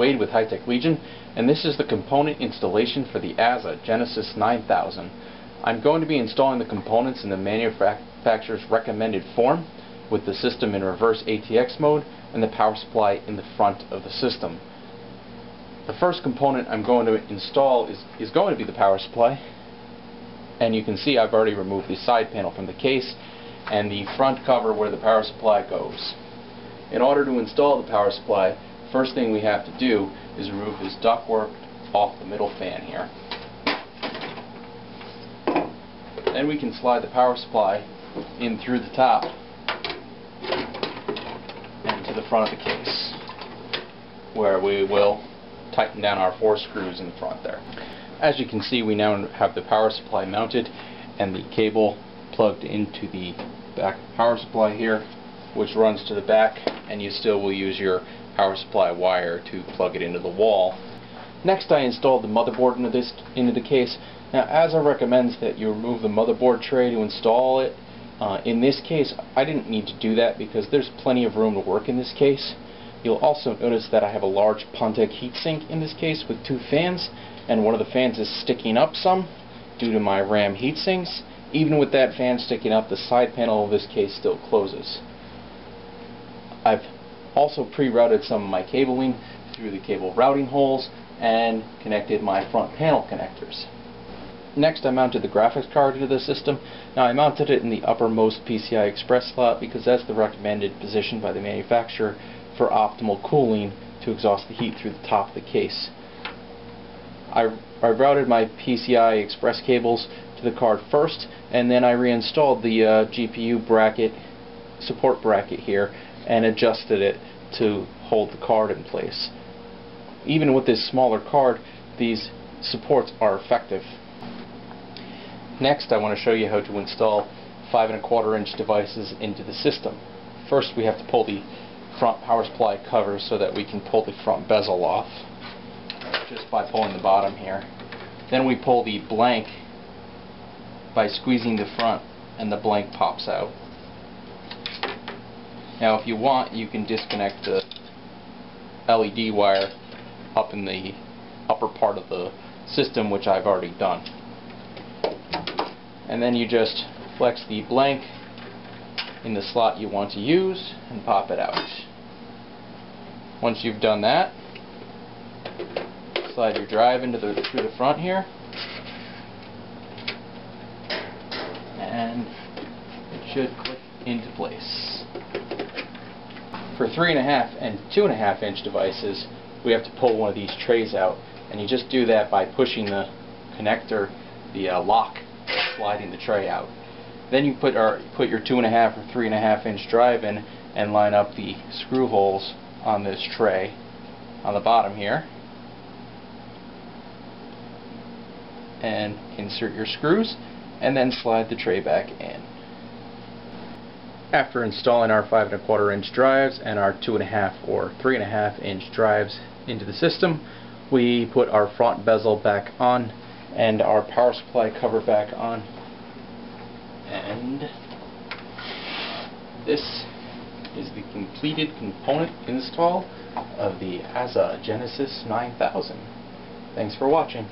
Wade with HiTechLegion, and this is the component installation for the AZZA Genesis 9000. I'm going to be installing the components in the manufacturer's recommended form, with the system in reverse ATX mode and the power supply in the front of the system. The first component I'm going to install is going to be the power supply, and you can see I've already removed the side panel from the case and the front cover where the power supply goes. In order to install the power supply, first thing we have to do is remove this ductwork off the middle fan here. Then we can slide the power supply in through the top and to the front of the case, where we will tighten down our 4 screws in the front there. As you can see, we now have the power supply mounted and the cable plugged into the back power supply here, which runs to the back, and you still will use your power supply wire to plug it into the wall. Next, I installed the motherboard into the case. Now, AZZA recommends that you remove the motherboard tray to install it. In this case, I didn't need to do that because there's plenty of room to work in this case. You'll also notice that I have a large Pontic heatsink in this case with 2 fans, and one of the fans is sticking up some due to my RAM heatsinks. Even with that fan sticking up, the side panel of this case still closes. I've also pre-routed some of my cabling through the cable routing holes and connected my front panel connectors. Next, I mounted the graphics card into the system. Now, I mounted it in the uppermost PCI Express slot because that's the recommended position by the manufacturer for optimal cooling to exhaust the heat through the top of the case. I routed my PCI Express cables to the card first, and then I reinstalled the GPU bracket, support bracket here, and adjusted it to hold the card in place. Even with this smaller card, these supports are effective. Next, I want to show you how to install 5¼ inch devices into the system. First, we have to pull the front power supply cover so that we can pull the front bezel off, just by pulling the bottom here. Then we pull the blank by squeezing the front, and the blank pops out. Now, if you want, you can disconnect the LED wire up in the upper part of the system, which I've already done. And then you just flex the blank in the slot you want to use and pop it out. Once you've done that, slide your drive through the front here, and it should click into place. For 3½ and 2½ inch devices, we have to pull one of these trays out, and you just do that by pushing the connector, the lock, sliding the tray out. Then you put your 2½ or 3½ inch drive in and line up the screw holes on this tray on the bottom here, and insert your screws, and then slide the tray back in. After installing our 5¼ inch drives and our 2½ or 3½ inch drives into the system, we put our front bezel back on and our power supply cover back on, and this is the completed component install of the AZZA Genesis 9000. Thanks for watching.